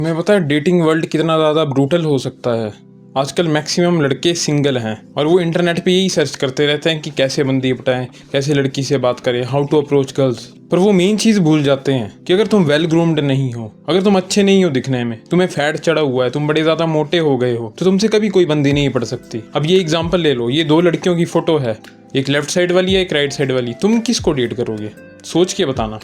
तुम्हें पता है डेटिंग वर्ल्ड कितना ज़्यादा ब्रूटल हो सकता है। आजकल मैक्सिमम लड़के सिंगल हैं और वो इंटरनेट पे यही सर्च करते रहते हैं कि कैसे बंदी पटाएं, कैसे लड़की से बात करें, हाउ टू अप्रोच गर्ल्स। पर वो मेन चीज़ भूल जाते हैं कि अगर तुम वेल ग्रूम्ड नहीं हो, अगर तुम अच्छे नहीं हो दिखने में, तुम्हें फैट चढ़ा हुआ है, तुम बड़े ज़्यादा मोटे हो गए हो, तो तुमसे कभी कोई बंदी नहीं पड़ सकती। अब ये एग्जाम्पल ले लो, ये दो लड़कियों की फोटो है, एक लेफ्ट साइड वाली है, एक राइट साइड वाली। तुम किसको डेट करोगे? सोच के बताना।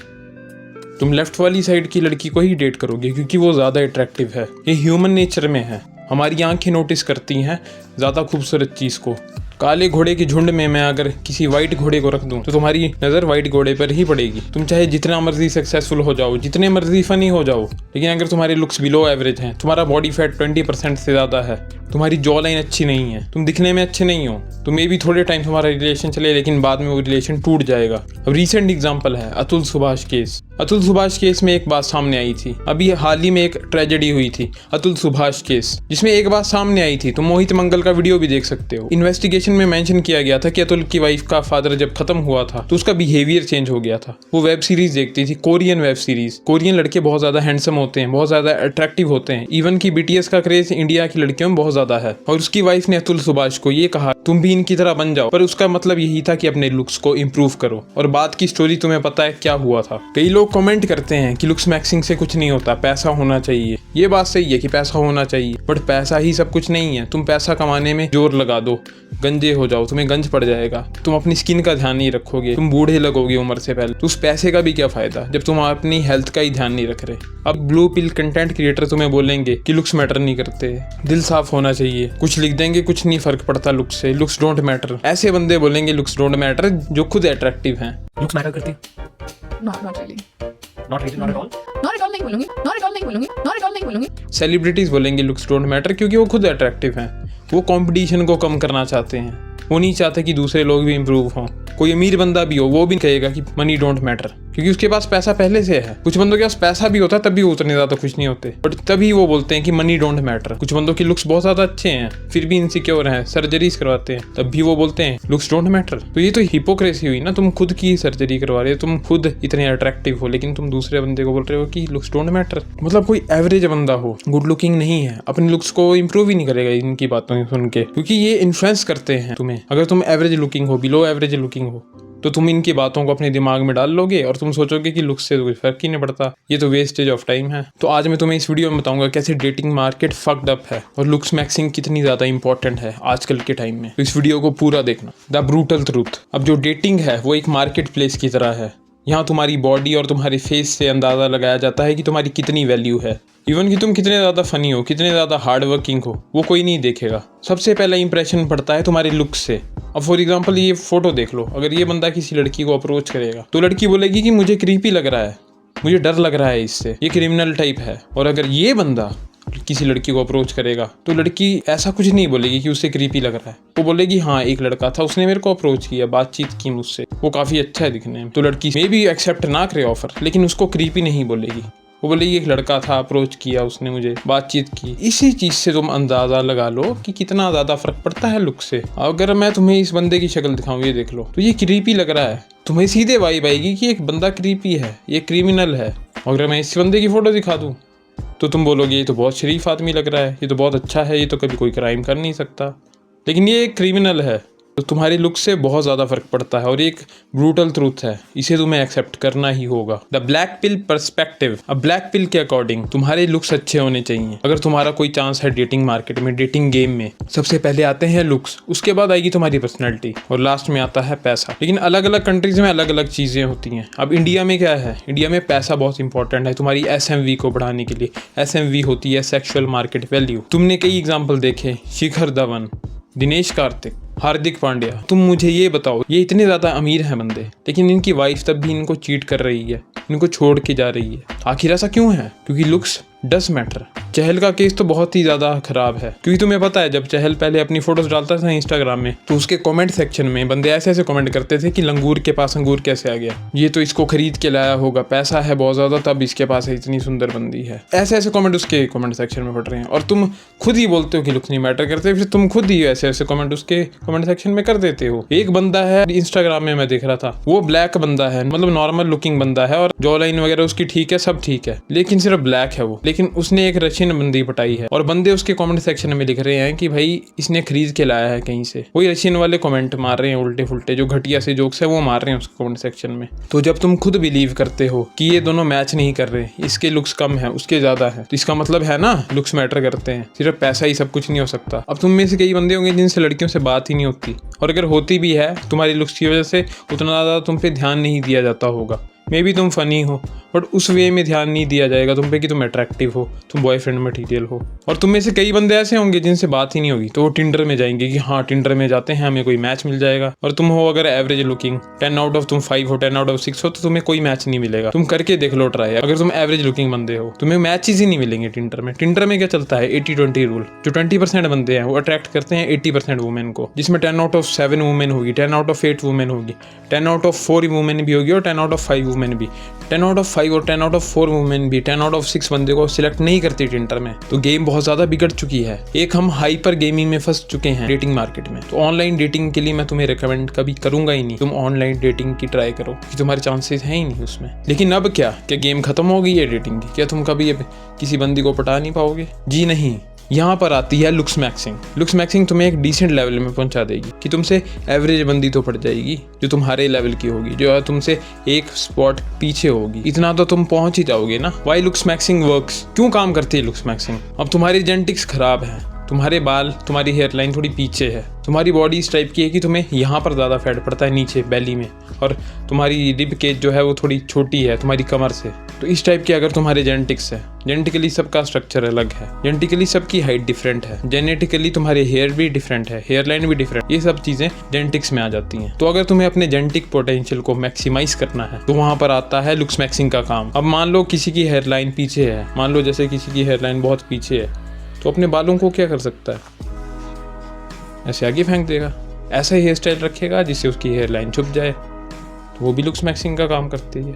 तुम लेफ्ट वाली साइड की लड़की को ही डेट करोगे क्योंकि वो ज़्यादा अट्रैक्टिव है। ये ह्यूमन नेचर में है। हमारी आंखें नोटिस करती हैं ज़्यादा खूबसूरत चीज़ को। काले घोड़े के झुंड में मैं अगर किसी वाइट घोड़े को रख दूं तो तुम्हारी नज़र वाइट घोड़े पर ही पड़ेगी। तुम चाहे जितना मर्जी सक्सेसफुल हो जाओ, जितने मर्जी फनी हो जाओ, लेकिन अगर तुम्हारे लुक्स बिलो एवरेज हैं, तुम्हारा बॉडी फैट 20% से ज़्यादा है, तुम्हारी जॉ लाइन अच्छी नहीं है, तुम दिखने में अच्छे नहीं हो, तो मे भी थोड़े टाइम तुम्हारा रिलेशन चले लेकिन बाद में वो रिलेशन टूट जाएगा। अब रीसेंट एग्जाम्पल है अतुल सुभाष केस। अतुल सुभाष केस में एक बात सामने आई थी। अभी हाल ही में एक ट्रेजेडी हुई थी, अतुल सुभाष केस, जिसमें एक बात सामने आई थी। तुम मोहित मंगल का वीडियो भी देख सकते हो। इन्वेस्टिगेशन में मेंशन किया गया था कि अतुल की वाइफ का फादर जब खत्म हुआ था तो उसका बिहेवियर चेंज हो गया था। वो वेब सीरीज देखती थी, कोरियन वेब सीरीज। कोरियन लड़के बहुत ज्यादा हैंडसम होते हैं, बहुत ज्यादा अट्रैक्टिव होते हैं। इवन की BTS का क्रेज इंडिया की लड़कियों में बहुत ज्यादा है। और उसकी वाइफ ने अतुल सुभाष को ये कहा तुम भी इनकी तरह बन जाओ, पर उसका मतलब यही था कि अपने लुक्स को इम्प्रूव करो। और बात की स्टोरी तुम्हें पता है क्या हुआ था। कई लोग कमेंट करते हैं कि लुक्स मैक्सिंग से कुछ नहीं होता, पैसा होना चाहिए। ये बात सही है कि पैसा होना चाहिए, बट पैसा ही सब कुछ नहीं है। तुम पैसा कमाने में जोर लगा दो, गंजे हो जाओ, तुम्हें गंज पड़ जाएगा। तुम अपनी स्किन का ध्यान नहीं रखोगे, तुम बूढ़े लगोगे उम्र से पहले, तो उस पैसे का भी क्या फायदा जब तुम अपनी हेल्थ का ही ध्यान नहीं रख रहे। अब ब्लू पिल कंटेंट क्रिएटर तुम्हें बोलेंगे कि लुक्स मैटर नहीं करते, दिल साफ होना चाहिए, कुछ लिख देंगे, कुछ नहीं फर्क पड़ता लुक्स से, लुक्स डोंट मैटर। ऐसे बंदे बोलेंगे लुक्स डोंट मैटर जो खुद अट्रैक्टिव हैं। लुक्स मैटर करती है? Not really. Not really, not at all. Not at all नहीं बोलूंगी, not at all नहीं बोलूंगी, not at all नहीं बोलूंगी। सेलिब्रिटीज बोलेंगे लुक्स डोंट मैटर क्योंकि वो खुद अट्रैक्टिव हैं। वो कंपटीशन को कम करना चाहते हैं। वो नहीं चाहते कि दूसरे लोग भी इम्प्रूव हों। कोई अमीर बंदा भी हो वो भी कहेगा कि मनी डोंट मैटर क्योंकि उसके पास पैसा पहले से है। कुछ बंदों के पास पैसा भी होता है तब भी वो उतने ज़्यादा खुश नहीं होते, बट तभी वो बोलते हैं कि मनी डोंट मैटर। कुछ बंदों की लुक्स बहुत ज़्यादा अच्छे हैं फिर भी इनसिक्योर हैं, सर्जरीज करवाते हैं, तब भी वो बोलते हैं लुक्स डोंट मैटर। तो ये तो हिपोक्रेसी हुई ना। तुम खुद की सर्जरी करवा रहे हो, तुम खुद इतने अट्रैक्टिव हो, लेकिन तुम दूसरे बंदे को बोल रहे हो कि लुक्स डोंट मैटर। मतलब कोई एवरेज बंदा हो, गुड लुकिंग नहीं है, अपनी लुक्स को इंप्रूव ही नहीं करेगा इनकी बातों सुन के, क्योंकि ये इन्फ्लुएंस करते हैं तुम्हें। अगर तुम एवरेज लुकिंग हो, बिलो एवरेज लुकिंग हो, तो तुम इनकी बातों को अपने दिमाग में डाल लोगे और तुम सोचोगे कि लुक्स से तो कोई फर्क ही नहीं पड़ता, ये तो वेस्टेज ऑफ टाइम है। तो आज मैं तुम्हें इस वीडियो में बताऊंगा कैसे डेटिंग मार्केट फक्ड अप है और लुक्स मैक्सिंग कितनी ज़्यादा इंपॉर्टेंट है आजकल के टाइम में। तो इस वीडियो को पूरा देखना। The brutal truth. अब जो डेटिंग है वो एक मार्केट प्लेस की तरह है। यहाँ तुम्हारी बॉडी और तुम्हारे फेस से अंदाज़ा लगाया जाता है कि तुम्हारी कितनी वैल्यू है। इवन कि तुम कितने ज़्यादा फनी हो, कितने ज़्यादा हार्ड वर्किंग हो, वो कोई नहीं देखेगा। सबसे पहला इंप्रेशन पड़ता है तुम्हारे लुक्स से। अब फॉर एग्जांपल ये फोटो देख लो, अगर ये बंदा किसी लड़की को अप्रोच करेगा तो लड़की बोलेगी कि मुझे क्रीपी लग रहा है, मुझे डर लग रहा है इससे, ये क्रिमिनल टाइप है। और अगर ये बंदा किसी लड़की को अप्रोच करेगा तो लड़की ऐसा कुछ नहीं बोलेगी कि उससे क्रीपी लग रहा है, वो बोलेगी हाँ एक लड़का था, उसने मेरे को अप्रोच किया, बातचीत की मुझसे, वो काफ़ी अच्छा है दिखने में। तो लड़की मे भी एक्सेप्ट ना करे ऑफर, लेकिन उसको क्रीपी नहीं बोलेगी, वो बोलेगी एक लड़का था, अप्रोच किया उसने मुझे, बातचीत की। इसी चीज़ से तुम अंदाज़ा लगा लो कि कितना ज़्यादा फर्क पड़ता है लुक से। अगर मैं तुम्हें इस बंदे की शक्ल दिखाऊं, ये देख लो, तो ये क्रीपी लग रहा है, तुम्हें सीधे वाइब आएगी कि एक बंदा क्रीपी है, ये क्रिमिनल है। और अगर मैं इस बंदे की फ़ोटो दिखा दूँ तो तुम बोलोगे ये तो बहुत शरीफ आदमी लग रहा है, ये तो बहुत अच्छा है, ये तो कभी कोई क्राइम कर नहीं सकता, लेकिन ये एक क्रिमिनल है। तो तुम्हारी लुक से बहुत ज़्यादा फर्क पड़ता है और एक ब्रूटल ट्रूथ है, इसे तुम्हें एक्सेप्ट करना ही होगा। The black pill perspective. अब ब्लैक पिल के अकॉर्डिंग तुम्हारे लुक्स अच्छे होने चाहिए अगर तुम्हारा कोई चांस है डेटिंग मार्केट में, डेटिंग गेम में। सबसे पहले आते हैं लुक्स, उसके बाद आएगी तुम्हारी पर्सनैलिटी और लास्ट में आता है पैसा। लेकिन अलग अलग कंट्रीज में अलग अलग चीज़ें होती हैं। अब इंडिया में क्या है, इंडिया में पैसा बहुत इंपॉर्टेंट है तुम्हारी SMV को बढ़ाने के लिए। SMV होती है सेक्शुअल मार्केट वैल्यू। तुमने कई एग्जाम्पल देखे, शिखर धवन, दिनेश कार्तिक, हार्दिक पांड्या। तुम मुझे ये बताओ, ये इतने ज़्यादा अमीर हैं बंदे, लेकिन इनकी वाइफ तब भी इनको चीट कर रही है, इनको छोड़ के जा रही है। आखिर ऐसा क्यों है? क्योंकि लुक्स डज मैटर। चहल का केस तो बहुत ही ज़्यादा खराब है, क्योंकि तुम्हें पता है जब चहल पहले अपनी फोटोज डालता था इंस्टाग्राम में तो उसके कमेंट सेक्शन में बंदे ऐसे ऐसे कमेंट करते थे कि लंगूर के पास अंगूर कैसे आ गया, ये तो इसको खरीद के लाया होगा, पैसा है बहुत ज़्यादा तब इसके पास है इतनी सुंदर बंदी है। ऐसे ऐसे कमेंट उसके कमेंट सेक्शन में पड़ रहे हैं और तुम खुद ही बोलते हो कि लुक्स नहीं मैटर करते, फिर तुम खुद ही ऐसे ऐसे कमेंट उसके कमेंट सेक्शन में कर देते हो। एक बंदा है इंस्टाग्राम में मैं देख रहा था, वो ब्लैक बंदा है, मतलब नॉर्मल लुकिंग बंदा है और जॉ लाइन वगैरह उसकी ठीक है, सब ठीक है, लेकिन सिर्फ ब्लैक है वो। लेकिन उसने एक रशियन बंदी पटाई है और बंदे उसके कमेंट सेक्शन में लिख रहे हैं कि भाई इसने खरीद के लाया है कहीं से। वही रशियन वाले कमेंट मार रहे हैं उल्टे फुल्टे, जो घटिया से जोक्स है वो मार रहे हैं उसके कमेंट सेक्शन में। तो जब तुम खुद बिलीव करते हो कि ये दोनों मैच नहीं कर रहे, इसके लुक्स कम है उसके ज्यादा है, तो इसका मतलब है ना लुक्स मैटर करते हैं, सिर्फ पैसा ही सब कुछ नहीं हो सकता। अब तुम में से कई बंदे होंगे जिनसे लड़कियों से बात ही नहीं होती, और अगर होती भी है तुम्हारी लुक्स की वजह से उतना ज़्यादा तुम पे ध्यान नहीं दिया जाता होगा। मे बी तुम फनी हो बट उस वे में ध्यान नहीं दिया जाएगा तुम पे कि तुम अट्रैक्टिव हो, तुम बॉयफ्रेंड मटीरियल हो। और तुम में से कई बंदे ऐसे होंगे जिनसे बात ही नहीं होगी, तो वो टिंडर में जाएंगे कि हाँ टिंडर में जाते हैं हमें कोई मैच मिल जाएगा। और तुम हो अगर एवरेज लुकिंग 10 आउट ऑफ तुम 5 हो, 10 आउट ऑफ 6 हो, तो तुम्हें कोई मैच नहीं मिलेगा। तुम करके देख लो ट्राई, अगर तुम एवरेज लुकिंग बंदे हो तुम्हें मैचेस ही नहीं मिलेंगे टिंडर में। टिंडर में क्या चलता है 80-20 रूल, जो 20% बंदे हैं वो अट्रैक्ट करते हैं 80% वुमेन को, जिसमें 10 आउट ऑफ 7 वुमेन होगी, 10 आउट ऑफ 8 वुमेन होगी, 10 आउट ऑफ 4 वुमेन भी होगी और 10 आउट ऑफ 5 वुमेन भी। 10 आउट ऑफ 5 और 10 आउट ऑफ 4 वुमेन भी 10 आउट ऑफ 6 बंदे को सिलेक्ट नहीं करती टिंडर में, तो गेम बहुत ज़्यादा बिगड़ चुकी है। एक हम हाइपर गेमिंग में फंस चुके हैं डेटिंग मार्केट में। तो ऑनलाइन डेटिंग के लिए मैं तुम्हें रिकमेंड कभी करूंगा ही नहीं, तुम ऑनलाइन डेटिंग की ट्राई करो कि तुम्हारे चांसेस हैं ही नहीं उसमें। लेकिन अब क्या गेम खत्म हो गई है डेटिंग की? क्या तुम कभी किसी बंदी को पटा नहीं पाओगे? जी नहीं। यहाँ पर आती है लुक्स मैक्सिंग। लुक्स मैक्सिंग तुम्हें एक डिसेंट लेवल में पहुंचा देगी कि तुमसे एवरेज बंदी तो पड़ जाएगी जो तुम्हारे लेवल की होगी, जो तुमसे एक स्पॉट पीछे होगी, इतना तो तुम पहुंच ही जाओगे ना। वाई लुक्स मैक्सिंग वर्क्स, क्यों काम करती है लुक्स मैक्सिंग? अब तुम्हारी जेनेटिक्स खराब है, तुम्हारे बाल, तुम्हारी हेयर लाइन थोड़ी पीछे है, तुम्हारी बॉडी इस टाइप की है कि तुम्हें यहाँ पर ज़्यादा फैट पड़ता है नीचे बेली में, और तुम्हारी रिब केज जो है वो थोड़ी छोटी है तुम्हारी कमर से। तो इस टाइप के अगर तुम्हारे जेनेटिक्स है, जेनेटिकली सबका स्ट्रक्चर अलग है, जेनेटिकली सबकी हाइट डिफरेंट है, जेनेटिकली तुम्हारे हेयर भी डिफरेंट है, हेयर लाइन भी डिफरेंट, ये सब चीज़ें जेनेटिक्स में आ जाती हैं। तो अगर तुम्हें अपने जेनेटिक पोटेंशियल को मैक्सिमाइज करना है तो वहाँ पर आता है लुक्स मैक्सिंग का काम। अब मान लो किसी की हेयर लाइन पीछे है, मान लो जैसे किसी की हेयर लाइन बहुत पीछे है, तो अपने बालों को क्या कर सकता है? ऐसे आगे फेंक देगा, ऐसा ही हेयर स्टाइल रखेगा जिससे उसकी हेयर लाइन छुप जाए, तो वो भी लुक्स मैक्सिंग का काम करती है।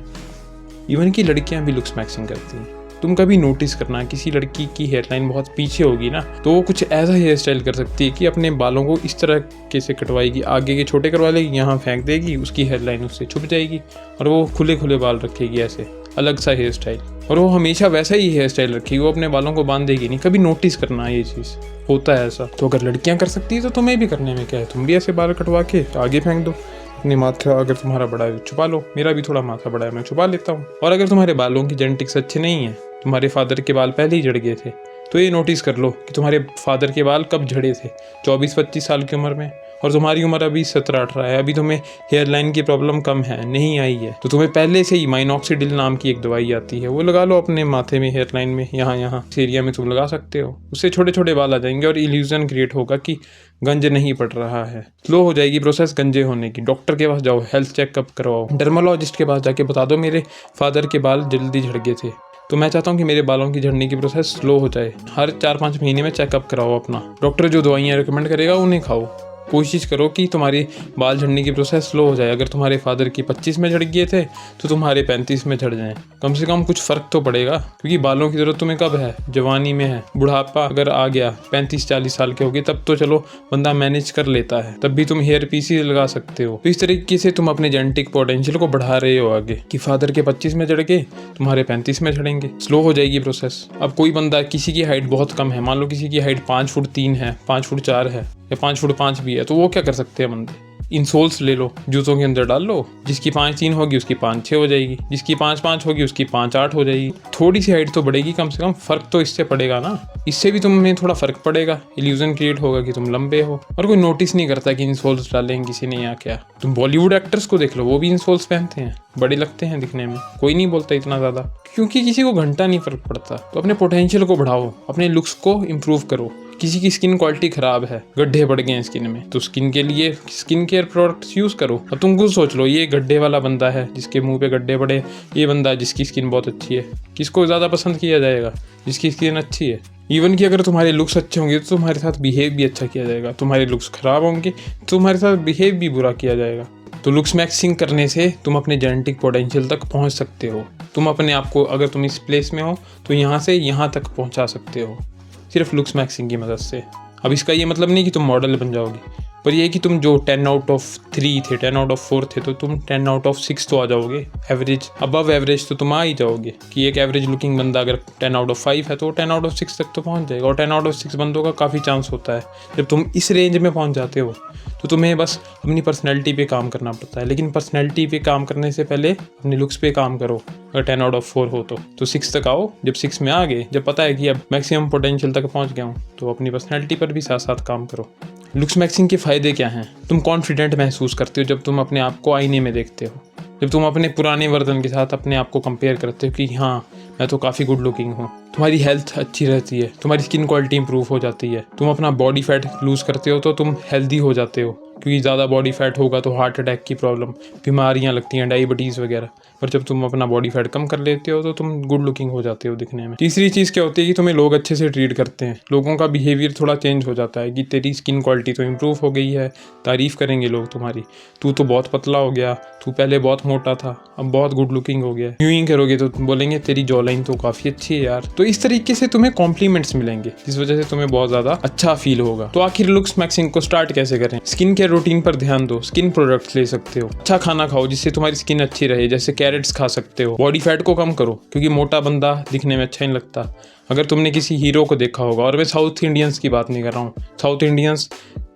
इवन की लड़कियां भी लुक्स मैक्सिंग करती हैं। तुम कभी नोटिस करना किसी लड़की की हेयर लाइन बहुत पीछे होगी ना, तो वो कुछ ऐसा हेयर स्टाइल कर सकती है कि अपने बालों को इस तरह से कटवाएगी, आगे के छोटे करवा लेगी, यहाँ फेंक देगी, उसकी हेयर लाइन उससे छुप जाएगी और वो खुले खुले बाल रखेगी, ऐसे अलग सा हेयर स्टाइल। और वो हमेशा वैसा ही हेयर स्टाइल रखेगी, वो अपने बालों को बांध देगी नहीं। कभी नोटिस करना ये चीज़ होता है ऐसा। तो अगर लड़कियां कर सकती है तो तुम्हें भी करने में क्या है, तुम भी ऐसे बाल कटवा के आगे फेंक दो। अपनी माथा अगर तुम्हारा बड़ा है छुपा लो, मेरा भी थोड़ा माथा बड़ा है मैं छुपा लेता हूँ। और अगर तुम्हारे बालों की जेनेटिक्स अच्छे नहीं है, तुम्हारे फादर के बाल पहले ही झड़ गए थे, तो ये नोटिस कर लो कि तुम्हारे फादर के बाल कब झड़े थे, 24-25 साल की उम्र में, और तुम्हारी उम्र अभी 17-18 है, अभी तुम्हें हेयर लाइन की प्रॉब्लम कम है, नहीं आई है, तो तुम्हें पहले से ही माइनॉक्सिडिल नाम की एक दवाई आती है, वो लगा लो अपने माथे में, हेयर लाइन में, यहाँ इस एरिया में तुम लगा सकते हो। उससे छोटे छोटे बाल आ जाएंगे और इल्यूजन क्रिएट होगा कि गंज नहीं पड़ रहा है। स्लो हो जाएगी प्रोसेस गंजे होने की। डॉक्टर के पास जाओ, हेल्थ चेकअप करवाओ, डर्मोलॉजिस्ट के पास जाके बता दो मेरे फादर के बाल जल्दी झड़ गए थे, तो मैं चाहता हूँ कि मेरे बालों की झड़ने की प्रोसेस स्लो हो जाए। हर 4-5 महीने में चेकअप कराओ अपना। डॉक्टर जो दवाइयाँ रिकमेंड करेगा उन्हें खाओ। कोशिश करो कि तुम्हारी बाल झड़ने की प्रोसेस स्लो हो जाए। अगर तुम्हारे फादर की 25 में झड़ गए थे तो तुम्हारे 35 में झड़ जाएं। कम से कम कुछ फ़र्क तो पड़ेगा, क्योंकि बालों की ज़रूरत तुम्हें कब है? जवानी में है। बुढ़ापा अगर आ गया 35-40 साल के हो गए तब तो चलो बंदा मैनेज कर लेता है, तब भी तुम हेयर पीसी लगा सकते हो। तो इस तरीके से तुम अपने जेनेटिक पोटेंशियल को बढ़ा रहे हो आगे, कि फादर के 25 में झड़ गए तुम्हारे 35 में झड़ेंगे। स्लो हो जाएगी प्रोसेस। अब कोई बंदा, किसी की हाइट बहुत कम है, मान लो किसी की हाइट 5 फुट 3 है, 5 फुट 4 है या 5 फुट 5 भी है, तो वो क्या कर सकते हैं बंदे? इंसोल्स ले लो, जूतों के अंदर डाल लो। जिसकी 5-3 होगी उसकी 5-6 हो जाएगी, जिसकी 5-5 होगी उसकी 5-8 हो जाएगी। थोड़ी सी हाइट तो बढ़ेगी, कम से कम फ़र्क तो इससे पड़ेगा ना। इससे भी तुम्हें थोड़ा फ़र्क पड़ेगा, इल्यूजन क्रिएट होगा कि तुम लंबे हो। और कोई नोटिस नहीं करता कि इंसोल्स डाले हैं किसी ने या क्या। तुम बॉलीवुड एक्टर्स को देख लो, वो भी इंसोल्स पहनते हैं, बड़े लगते हैं दिखने में, कोई नहीं बोलता इतना ज़्यादा, क्योंकि किसी को घंटा नहीं फ़र्क पड़ता। तो अपने पोटेंशियल को बढ़ाओ, अपने लुक्स को इम्प्रूव करो। किसी की स्किन क्वालिटी खराब है, गड्ढे पड़ गए हैं स्किन में, तो स्किन के लिए स्किन केयर प्रोडक्ट्स यूज़ करो। अब तुम खुद सोच लो, ये गड्ढे वाला बंदा है जिसके मुंह पे गड्ढे पड़े, ये बंदा जिसकी स्किन बहुत अच्छी है, किसको ज़्यादा पसंद किया जाएगा? जिसकी स्किन अच्छी है। इवन कि अगर तुम्हारे लुक्स अच्छे होंगे तो तुम्हारे साथ बिहेव भी अच्छा किया जाएगा, तुम्हारे लुक्स खराब होंगे तो तुम्हारे साथ बिहेव भी बुरा किया जाएगा। तो लुक्स मैक्सिंग करने से तुम अपने जेनेटिक पोटेंशियल तक पहुंच सकते हो। तुम अपने आप को, अगर तुम इस प्लेस में हो तो यहाँ से यहाँ तक पहुंचा सकते हो सिर्फ लुक्स मैक्सिंग की मदद से। अब इसका ये मतलब नहीं कि तुम मॉडल बन जाओगे, पर ये कि तुम जो 10 आउट ऑफ 3 थे, 10 आउट ऑफ 4 थे, तो तुम 10 आउट ऑफ 6 तो आ जाओगे। एवरेज, अबव एवरेज तो तुम आ ही जाओगे कि एक एवरेज लुकिंग बंदा अगर 10 आउट ऑफ 5 है तो 10 आउट ऑफ 6 तक तो पहुंच जाएगा। और 10 आउट ऑफ 6 बंदों का काफ़ी चांस होता है। जब तुम इस रेंज में पहुंच जाते हो तो तुम्हें बस अपनी पर्सनैलिटी पे काम करना पड़ता है। लेकिन पर्सनैलिटी पे काम करने से पहले अपने लुक्स पे काम करो। अगर 10 आउट ऑफ 4 हो तो 6 तक आओ। जब 6 में आ गए, जब पता है कि अब मैक्सिमम पोटेंशियल तक पहुंच गया हूँ, तो अपनी पर्सनैलिटी पर भी साथ साथ काम करो। लुक्स मैक्सिंग के फ़ायदे क्या हैं? तुम कॉन्फिडेंट महसूस करते हो जब तुम अपने आप को आईने में देखते हो, जब तुम अपने पुराने वर्जन के साथ अपने आप को कंपेयर करते हो कि हाँ मैं तो काफ़ी गुड लुकिंग हूँ। तुम्हारी हेल्थ अच्छी रहती है, तुम्हारी स्किन क्वालिटी इंप्रूव हो जाती है। तुम अपना बॉडी फैट लूज़ करते हो तो तुम हेल्दी हो जाते हो, क्योंकि ज़्यादा बॉडी फैट होगा तो हार्ट अटैक की प्रॉब्लम, बीमारियाँ लगती हैं, डायबिटीज़ वगैरह। पर जब तुम अपना बॉडी फैट कम कर लेते हो तो तुम गुड लुकिंग हो जाते हो दिखने में। तीसरी चीज़ क्या होती है कि तुम्हें लोग अच्छे से ट्रीट करते हैं। लोगों का बिहेवियर थोड़ा चेंज हो जाता है कि तेरी स्किन क्वालिटी तो इंप्रूव हो गई है, तारीफ़ करेंगे लोग तुम्हारी। तू तो बहुत पतला हो गया, तू पहले बहुत मोटा था, अब बहुत गुड लुकिंग हो गया। यूइंग करोगे तो बोलेंगे तेरी जॉ लाइन तो काफ़ी अच्छी है यार। तो इस तरीके से तुम्हें कॉम्प्लीमेंट्स मिलेंगे, जिस वजह से तुम्हें बहुत ज़्यादा अच्छा फील होगा। तो आखिर लुक्स मैक्सिंग को स्टार्ट कैसे करें? स्किन केयर रूटीन पर ध्यान दो। स्किन प्रोडक्ट्स ले सकते हो। अच्छा खाना खाओ जिससे तुम्हारी स्किन अच्छी रहे, जैसे कैरेट्स खा सकते हो। बॉडी फैट को कम करो, क्योंकि मोटा बंदा दिखने में अच्छा नहीं लगता। अगर तुमने किसी हीरो को देखा होगा, और मैं साउथ इंडियंस की बात नहीं कर रहा हूँ, साउथ इंडियंस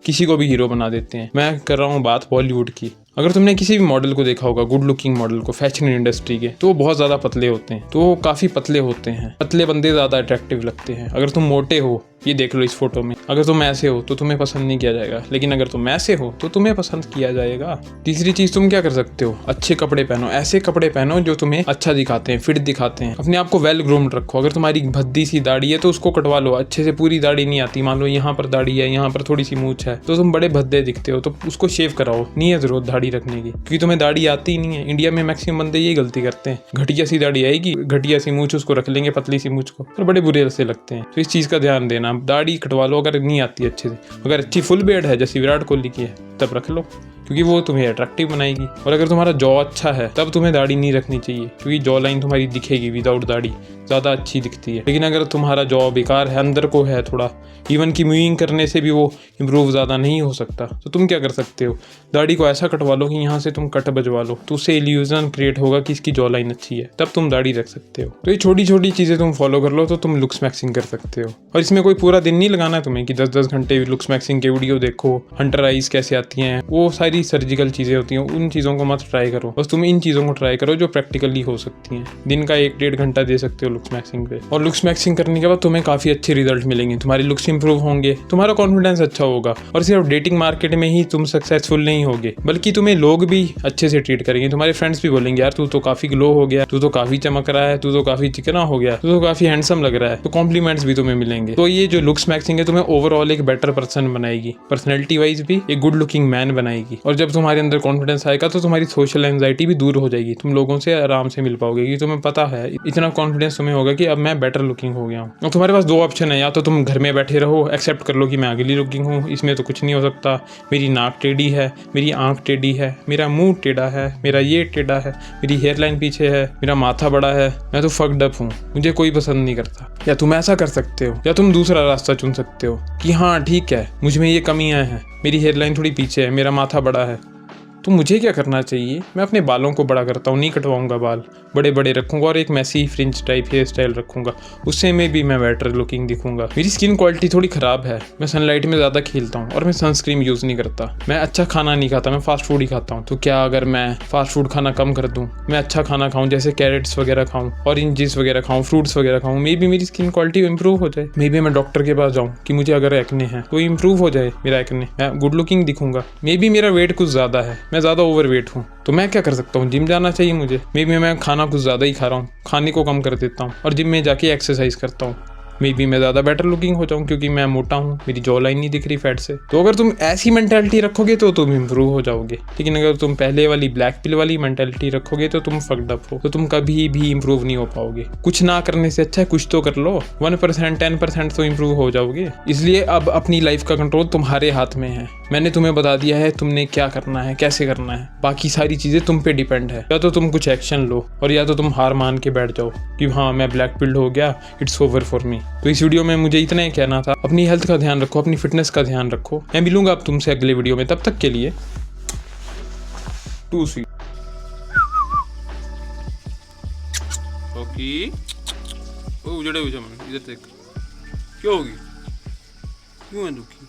किसी को भी हीरो बना देते हैं, मैं कर रहा हूँ बात बॉलीवुड की। अगर तुमने किसी भी मॉडल को देखा होगा, गुड लुकिंग मॉडल को, फैशन इंडस्ट्री के, तो वो बहुत ज़्यादा पतले होते हैं। तो वो काफ़ी पतले होते हैं, पतले बंदे ज़्यादा अट्रैक्टिव लगते हैं। अगर तुम मोटे हो, ये देख लो इस फोटो में, अगर तुम ऐसे हो तो तुम्हें पसंद नहीं किया जाएगा, लेकिन अगर तुम ऐसे हो तो तुम्हें पसंद किया जाएगा। तीसरी चीज़ तुम क्या कर सकते हो? अच्छे कपड़े पहनो। ऐसे कपड़े पहनो जो तुम्हें अच्छा दिखाते हैं, फिट दिखाते हैं। अपने आप को वेल ग्रूम्ड रखो। अगर तुम्हारी भद्दी सी दाढ़ी है तो उसको कटवा लो, अच्छे से पूरी दाढ़ी नहीं आती, मान लो यहाँ पर दाढ़ी है, यहाँ पर थोड़ी सी मूंछ है, तो तुम बड़े भद्दे दिखते हो, तो उसको शेव कराओ। नहीं है जरूरत दाढ़ी रखने की, क्योंकि तुम्हें दाढ़ी आती ही नहीं है। इंडिया में मैक्सिमम बंदे यही गलती करते हैं, घटिया सी दाढ़ी आएगी, घटिया सी मूंछ उसको रख लेंगे, पतली सी मूंछ को, और बड़े बुरे से लगते हैं। तो इस चीज़ का ध्यान देना। दाढ़ी कटवा लो अगर नहीं आती अच्छे से। अगर अच्छी फुल बेड है जैसी विराट कोहली की है तब रख लो, क्योंकि वो तुम्हें अट्रैक्टिव बनाएगी। और अगर तुम्हारा जॉ अच्छा है तब तुम्हें दाढ़ी नहीं रखनी चाहिए, क्योंकि जॉ लाइन तुम्हारी दिखेगी विदाउट दाढ़ी, ज़्यादा अच्छी दिखती है। लेकिन अगर तुम्हारा जॉ बेकार है, अंदर को है थोड़ा, इवन की मूविंग करने से भी वो इम्प्रूव ज़्यादा नहीं हो सकता, तो तुम क्या कर सकते हो? दाढ़ी को ऐसा कटवा लो कि यहाँ से तुम कट बजवा लो, तो उससे इल्यूजन क्रिएट होगा कि इसकी जॉ लाइन अच्छी है, तब तुम दाढ़ी रख सकते हो। तो ये छोटी छोटी चीज़ें तुम फॉलो कर लो तो तुम लुक्स मैक्सिंग कर सकते हो। और इसमें कोई पूरा दिन नहीं लगाना है तुम्हें कि 10-10 घंटे लुक्स मैक्सिंग के वीडियो देखो, हंटर आइज कैसे आती हैं, वो सारी सर्जिकल चीज़ें होती हैं, उन चीज़ों को मत ट्राई करो। बस तुम इन चीज़ों को ट्राई करो जो प्रैक्टिकली हो सकती हैं। दिन का 1-1.5 घंटा दे सकते हो लुक्स मैक्सिंग पे, और लुक्स मैक्सिंग करने के बाद तुम्हें काफ़ी अच्छे रिजल्ट मिलेंगे। तुम्हारे लुक्स इंप्रूव होंगे, तुम्हारा कॉन्फिडेंस अच्छा होगा। और सिर्फ डेटिंग मार्केट में ही तुम सक्सेसफुल नहीं होगे, बल्कि तुम्हें लोग भी अच्छे से ट्रीट करेंगे। तुम्हारे फ्रेंड्स भी बोलेंगे यार तू तो काफ़ी ग्लो हो गया, तू तो काफ़ी चमक रहा है, तू तो काफ़ी चिकना हो गया, तू तो काफ़ी हैंडसम लग रहा है। तो कॉम्प्लीमेंट्स भी तुम्हें मिलेंगे। तो ये जो लुक्स मैक्सिंग है तुम्हें ओवरऑल एक बेटर पर्सन बनाएगी, पर्सनैलिटी वाइज भी एक गुड लुकिंग मैन बनाएगी। और जब तुम्हारे अंदर कॉन्फिडेंस आएगा तो तुम्हारी सोशल एंजाइटी भी दूर हो जाएगी। तुम लोगों से आराम से मिल पाओगे, क्योंकि तुम्हें पता है, इतना कॉन्फिडेंस तुम्हें होगा कि अब मैं बेटर लुकिंग हो गया हूँ। और तुम्हारे पास 2 ऑप्शन है, या तो तुम घर में बैठे रहो, एक्सेप्ट कर लो कि मैं अगली लुकिंग हूँ, इसमें तो कुछ नहीं हो सकता, मेरी नाक टेढ़ी है, मेरी आंख टेढ़ी है, मेरा मुंह टेढ़ा है, मेरा ये टेढ़ा है, मेरी हेयर लाइन पीछे है, मेरा माथा बड़ा है, मैं तो फक्ड अप हूँ, मुझे कोई पसंद नहीं करता। या तुम ऐसा कर सकते हो, या तुम दूसरा रास्ता चुन सकते हो कि हाँ ठीक है, मुझ में ये कमियाँ हैं, मेरी हेयर लाइन थोड़ी पीछे है, मेरा माथा बड़ा है, तो मुझे क्या करना चाहिए? मैं अपने बालों को बड़ा करता हूँ, नहीं कटवाऊंगा, बाल बड़े बड़े रखूंगा और एक messy fringe type hair style रखूंगा, उससे में भी मैं बेटर लुकिंग दिखूंगा। मेरी स्किन क्वालिटी थोड़ी ख़राब है, मैं सनलाइट में ज़्यादा खेलता हूँ और मैं सनस्क्रीन यूज़ नहीं करता, मैं अच्छा खाना नहीं खाता, मैं फास्ट फूड ही खाता हूँ। तो क्या अगर मैं फास्ट फूड खाना कम कर दूँ, मैं अच्छा खाना खाऊँ, जैसे कैरेट्स वगैरह खाऊँ, ऑरेंजेस वगैरह खाऊँ, फ्रूट्स वगैरह खाऊँ, मे बी मेरी स्किन क्वालिटी इंप्रूव हो जाए। मे बी मैं डॉक्टर के पास जाऊँ कि मुझे अगर एक्ने है तो इंप्रूव हो जाए मेरा एक्ने, मैं गुड लुकिंग दिखूंगा। मे बी मेरा वेट कुछ ज़्यादा है, मैं ज़्यादा ओवर वेट हूँ, तो मैं क्या कर सकता हूँ? जिम जाना चाहिए मुझे। मे बी मैं खाना कुछ ज़्यादा ही खा रहा हूँ, खाने को कम कर देता हूँ और जिम में जाके एक्सरसाइज करता हूँ। मे बी मैं ज़्यादा बेटर लुकिंग हो जाऊँ क्योंकि मैं मोटा हूँ, मेरी जॉ लाइन नहीं दिख रही फैट से। तो अगर तुम ऐसी मेंटेलिटी रखोगे तो तुम इंप्रूव हो जाओगे, लेकिन अगर तुम पहले वाली ब्लैक पिल वाली मेंटेलिटी रखोगे तो तुम फक्ड अप हो, तो तुम कभी भी इंप्रूव नहीं हो पाओगे। कुछ ना करने से अच्छा है कुछ तो कर लो, 1% 10% तो इंप्रूव हो जाओगे। इसलिए अब अपनी लाइफ का कंट्रोल तुम्हारे हाथ में है। मैंने तुम्हें बता दिया है तुमने क्या करना है, कैसे करना है, बाकी सारी चीज़ें तुम पे डिपेंड है। या तो तुम कुछ एक्शन लो और या तो तुम हार मान के बैठ जाओ कि हाँ मैं ब्लैक पिल्ड हो गया, इट्स ओवर फॉर मी। तो इस वीडियो में मुझे इतना ही कहना था, अपनी हेल्थ का ध्यान रखो, अपनी फिटनेस का ध्यान रखो। मैं मिलूंगा अब तुमसे अगले वीडियो में, तब तक के लिए टू स्वीट। ओके ओ उजड़े हुए इधर देख, क्या होगी, क्यों है दुखी?